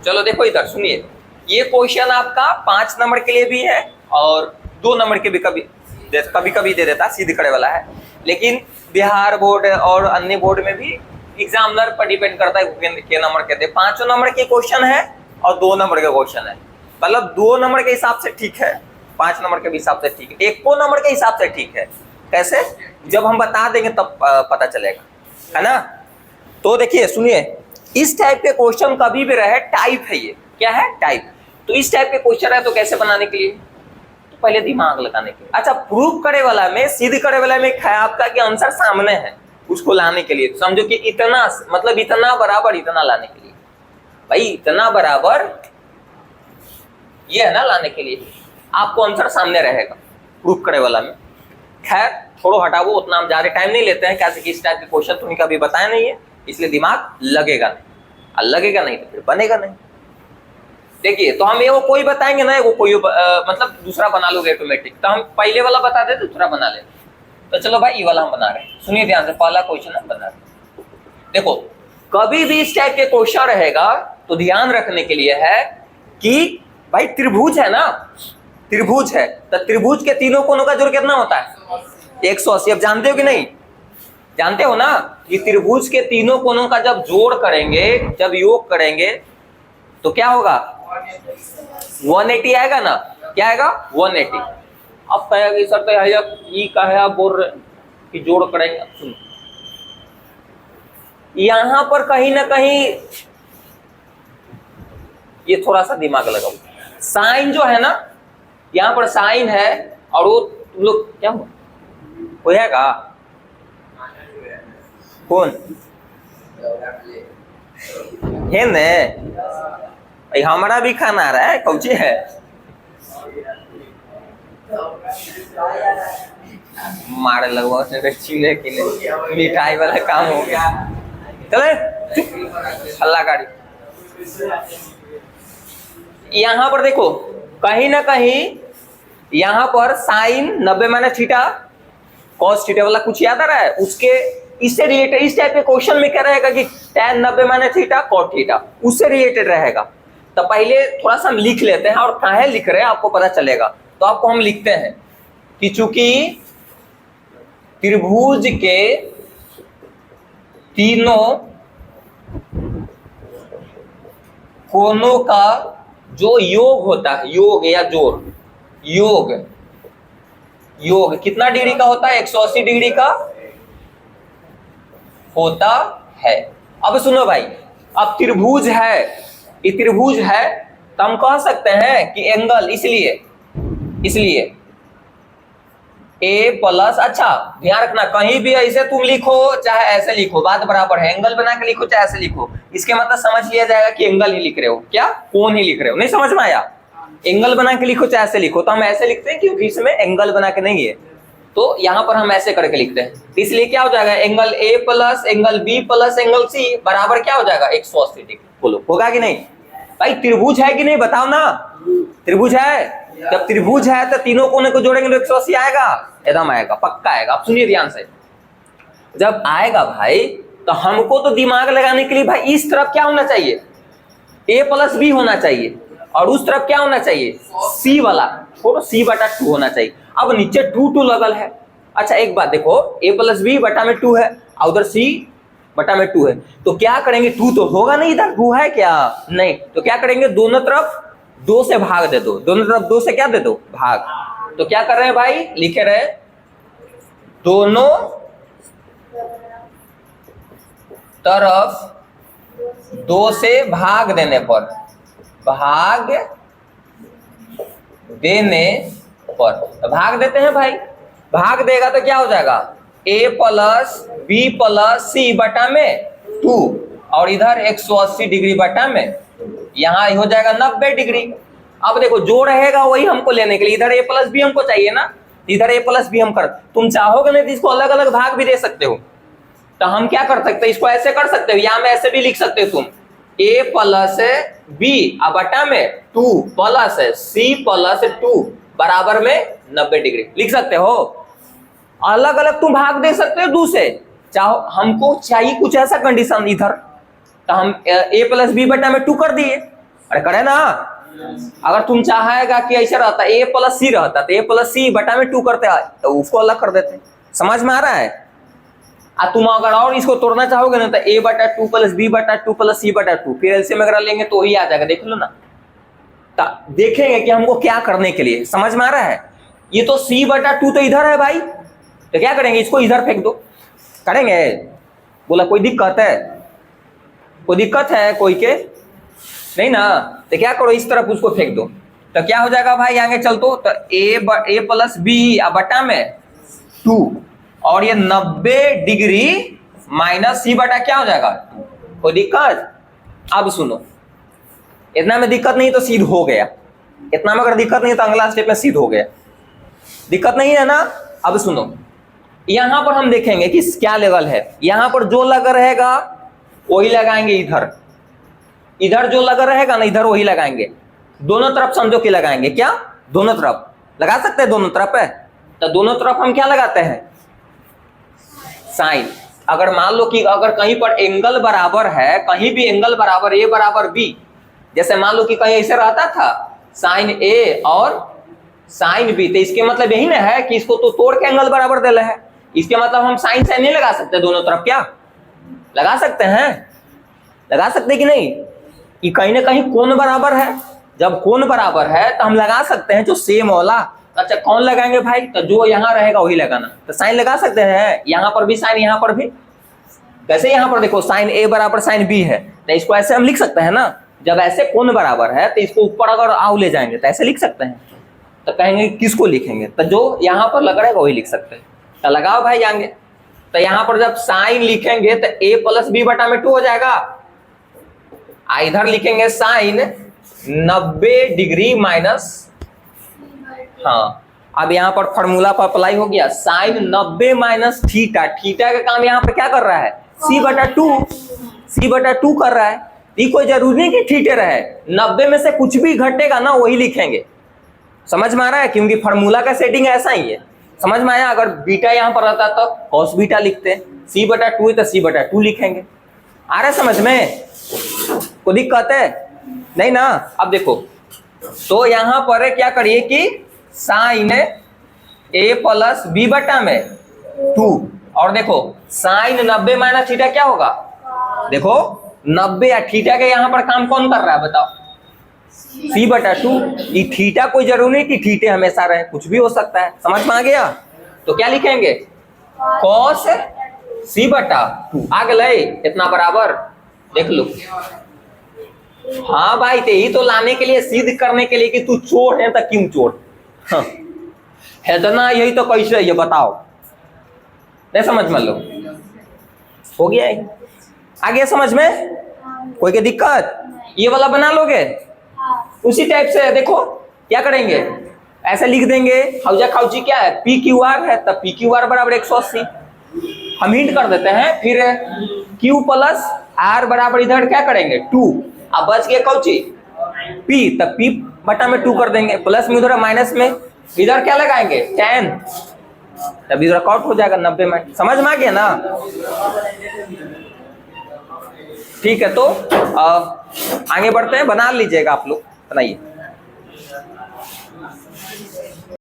चलो देखो इधर सुनिए, ये क्वेश्चन आपका 5 नंबर के लिए भी है और 2 नंबर के भी कभी कभी दे देता, सीधे खड़े वाला है। लेकिन बिहार बोर्ड और अन्य बोर्ड में भी एग्जामिनर पर डिपेंड करता है के नंबर कहते हैं। 5 नंबर के क्वेश्चन है और 2 नंबर के क्वेश्चन है, मतलब 2 नंबर के हिसाब से ठीक है, 5 नंबर के हिसाब से ठीक है, 1 नंबर के हिसाब से ठीक है। कैसे? जब हम बता देंगे तब पता चलेगा, है ना। तो देखिए सुनिए, इस टाइप के क्वेश्चन कभी भी रहे, टाइप है ये, क्या है? टाइप। तो इस टाइप के क्वेश्चन है तो कैसे बनाने के लिए, तो पहले दिमाग लगाने के लिए। अच्छा, प्रूफ करे वाला में, सीधे करे वाला में है आपका कि आंसर सामने है, उसको लाने के लिए समझो कि इतना, मतलब इतना बराबर इतना लाने के लिए, भाई इतना बराबर ये है ना, लाने के लिए आपको आंसर सामने रहेगा प्रूफ करे वाला में। खैर छोड़ो हटाओ, उतना हम ज्यादा टाइम नहीं लेते हैं, कैसे कि इस टाइप के क्वेश्चन तो कभी बताया नहीं है, इसलिए दिमाग लगेगा नहीं, और लगेगा नहीं तो फिर बनेगा नहीं। देखिए तो हम वो कोई बताएंगे ना, वो कोई मतलब दूसरा बना लोगे ऑटोमेटिक, तो हम पहले वाला बता देते दूसरा बना लेते। तो चलो भाई ये वाला हम बना रहे हैं, सुनिए ध्यान से, पहला क्वेश्चन हम बना रहे हैं। देखो कभी भी इस टाइप के क्वेश्चन रहेगा तो ध्यान रखने के लिए है कि भाई त्रिभुज है ना, त्रिभुज है तो त्रिभुज के तीनों कोनों का जोड़ कितना होता है? 180। अब जानते हो कि नहीं? जानते हो ना कि त्रिभुज के तीनों कोनों का जब जोड़ करेंगे, जब योग करेंगे तो क्या होगा? 180 आएगा ना। क्या आएगा? 180। अब कहेगा सर तो ये कहे आप बोल रहे कि जोड़ करेंगे, सुनो यहां पर कहीं ना कहीं ये थोड़ा सा दिमाग लगाओ, साइन जो है ना, यहाँ पर साइन है और वो तुम लोग क्या हुआ होएगा कौन है ने, हमारा भी खाना आ रहा है, कौची है मारे लगवा चीले के लिए मिठाई वाला काम हो गया। चले हल्ला गाड़ी। यहाँ पर देखो कहीं ना कहीं यहाँ पर sine 90 minus theta cos theta वाला कुछ याद आ रहा है, उसके इससे रिलेटेड इस टाइप के क्वेश्चन में क्या रहेगा कि tan 90 minus theta cot theta उससे रिलेटेड रहेगा। तो पहले थोड़ा सा हम लिख लेते हैं, और काहे लिख रहे हैं आपको पता चलेगा। तो आपको हम लिखते हैं कि चूंकि त्रिभुज के तीनों कोनों का जो योग होता है, योग या जोड़, योग योग कितना डिग्री का होता है? 180 डिग्री का होता है। अब सुनो भाई, अब त्रिभुज है, ये त्रिभुज है तो हम कह सकते हैं कि एंगल, इसलिए ए प्लस, अच्छा ध्यान रखना कहीं भी ऐसे तुम लिखो चाहे ऐसे लिखो बात बराबर है, एंगल बना के लिखो चाहे ऐसे लिखो, इसके मतलब समझ लिया जाएगा कि एंगल ही लिख रहे हो, क्या कोण ही लिख रहे हो। नहीं समझ में आया? एंगल बना के लिखो चाहे ऐसे लिखो, तो हम ऐसे लिखते हैं क्योंकि इसमें एंगल बना के नहीं है, तो यहाँ पर हम ऐसे करके लिखते हैं। इसलिए क्या हो जाएगा? Angle A plus angle B plus angle C बराबर क्या हो जाएगा? 180 डिग्री। बोलो होगा कि नहीं? भाई त्रिभुज है कि नहीं बताओ ना? त्रिभुज है। जब त्रिभुज है तो तीनों कोने को जोड़ेंगे तो 180 आएगा, एकदम आएगा, पक्का आएगा। अब सुनिए ध्यान से, जब आएगा भाई तो हमको तो दिमाग लगाने के लिए भाई इस तरफ क्या होना चाहिए? a प्लस बी होना चाहिए, और उस तरफ क्या होना चाहिए? c वाला, छोड़ो c बटा 2 होना चाहिए। अब नीचे 2 लगल है। अच्छा एक बात देखो, a प्लस बी बटा में 2 है और उधर c बटा में 2 है, तो क्या करेंगे? 2 तो होगा नहीं, इधर 2 है क्या? नहीं, तो क्या करेंगे? दोनों तरफ 2 से भाग दे दो, दोनों तरफ 2 से क्या दे दो? भाग। तो क्या कर रहे हैं भाई? लिखे रहे दोनों तरफ 2 से भाग देने पर, भाग देने पर, तो भाग देते हैं भाई। भाग देगा तो क्या हो जाएगा? a प्लस बी प्लस सी बटा में 2 और इधर 180 डिग्री बटा में, यहाँ हो जाएगा 90 डिग्री। अब देखो जो रहेगा वही हमको लेने के लिए, इधर a प्लस बी हमको चाहिए ना, इधर a प्लस बी हम कर, तुम चाहोगे नहीं तो इसको अलग अलग भाग भी दे सकते हो। तो हम क्या कर सकते हैं? इसको ऐसे कर सकते हो, यहाँ में ऐसे भी लिख सकते हो तुम, a प्लस बी बटा में 2 प्लस सी प्लस 2 बराबर में 90 डिग्री लिख सकते हो। अलग अलग तुम भाग दे सकते हो 2 से, चाहो हमको चाहिए कुछ ऐसा कंडीशन इधर, तो हम a प्लस बी बटा में 2 कर दिए, अरे करे ना। अगर तुम चाहेगा कि ऐसे रहता ए प्लस सी रहता तो ए प्लस सी बटा में 2 करते तो उसको अलग कर देते। समझ में आ रहा है? तुम अगर और इसको तोड़ना चाहोगे ना तो ए बटा 2 प्लस बी बटा 2 प्लस सी बटा 2, फिर एलसीएम अगर लेंगे तो ही आ जाएगा। देख लो ना, देखेंगे कि हमको क्या करने के लिए। समझ में आ रहा है? ये तो सी बटा 2 तो इधर है भाई, तो क्या करेंगे, इसको इधर फेंक दो। करेंगे? बोला कोई दिक्कत है? कोई दिक्कत है कोई के? नहीं ना। तो क्या करो, इस तरफ उसको फेंक दो तो क्या हो जाएगा भाई, आगे चल तो ए प्लस बी बटा में 2 और ये 90 डिग्री माइनस सी बटा क्या हो जाएगा, कोई दिक्कत? अब सुनो, इतना में दिक्कत नहीं तो सीध हो गया, इतना में अगर दिक्कत नहीं तो अगला स्टेप में सीध हो गया। दिक्कत नहीं है ना? अब सुनो, यहां पर हम देखेंगे कि क्या लेवल है। यहां पर जो लगा रहेगा वही लगाएंगे, इधर इधर जो लगा रहेगा ना इधर वही लगाएंगे। दोनों तरफ समझो कि लगाएंगे। क्या दोनों तरफ लगा सकते हैं? दोनों तरफ है तो दोनों तरफ हम क्या लगाते हैं, साइन। अगर मान लो कि अगर कहीं पर एंगल बराबर है, कहीं भी एंगल बराबर ए बराबर बी, जैसे मान लो कि कहीं ऐसे रहता था साइन ए और साइन बी, तो इसके मतलब यही ना है कि इसको तो तोड़ के एंगल बराबर दे रहे हैं। इसके मतलब हम साइन से नहीं लगा सकते दोनों तरफ? क्या लगा सकते हैं? लगा सकते कि नहीं? कि कहीं ना कहीं कोण बराबर है, जब कोण बराबर है तो हम लगा सकते हैं जो सेम वाला। अच्छा कौन लगाएंगे भाई, तो जो यहाँ रहेगा वही लगाना। तो साइन लगा सकते हैं, यहाँ पर भी साइन, यहाँ पर भी। वैसे यहाँ पर देखो साइन ए बराबर साइन बी है, तो इसको ऐसे हम लिख सकते हैं ना। जब ऐसे कोण बराबर है तो इसको ऊपर अगर आओ ले जाएंगे तो ऐसे लिख सकते हैं। तो कहेंगे किसको लिखेंगे, तो जो यहाँ पर लग रहेगा वही लिख सकते हैं। तो लगाओ भाई आगे। तो यहाँ पर जब साइन लिखेंगे तो ए प्लस बी बटा में 2 हो जाएगा। इधर लिखेंगे साइन 90 डिग्री माइनस, हाँ अब यहाँ पर फॉर्मूला पर अप्लाई हो गया। साइन 90 माइनस थीटा, थीटा का काम यहाँ पर क्या कर रहा है, सी बटा 2 कर रहा है। ये कोई जरूरी नहीं कि थीटे रहे, 90 में से कुछ भी घटेगा ना वही लिखेंगे। समझ में आ रहा है? क्योंकि फार्मूला का सेटिंग ऐसा ही है। समझ में आया? अगर बीटा यहाँ पर रहता तो कॉस बीटा लिखते, सी बटा 2 है तो सी बटा 2 लिखेंगे। आ रहा है समझ में? कोई दिक्कत है नहीं ना? अब देखो तो यहाँ पर क्या करिए कि साइन ए प्लस बी बटा में 2 और देखो साइन 90 माइनस थीटा क्या होगा, देखो 90 या थीटा के यहाँ पर काम कौन कर रहा है बताओ, सी बटा 2। ये थीटा कोई जरूरी नहीं कि थीटे हमेशा रहे, कुछ भी हो सकता है। समझ में आ गया? तो क्या लिखेंगे, कॉस सी बटा 2 आ गए इतना बराबर। देख लो, हाँ भाई, यही तो लाने के लिए, सिद्ध करने के लिए कि तू चोर है तो क्यों चोर है तो ना, यही तो कैसे ये बताओ। नहीं समझ में लो, हो गया है? आ गया समझ में? कोई के दिक्कत? ये वाला बना लोगे उसी टाइप से। देखो क्या करेंगे, ऐसे लिख देंगे, हौजा खाउची क्या है, पी क्यू आर है, तब पी क्यू आर बराबर 180। हम हिंट कर देते हैं, फिर क्यू प्लस आर बराबर इधर क्या करेंगे 2, अब बच गया कौची पी, तब पी बटा में 2 कर देंगे। प्लस में उधर माइनस में इधर क्या लगाएंगे 10, तब इधर कट हो जाएगा 90 में। समझ में आ गया ना? ठीक है, तो आगे बढ़ते हैं, बना लीजिएगा आप लोग, बनाइए।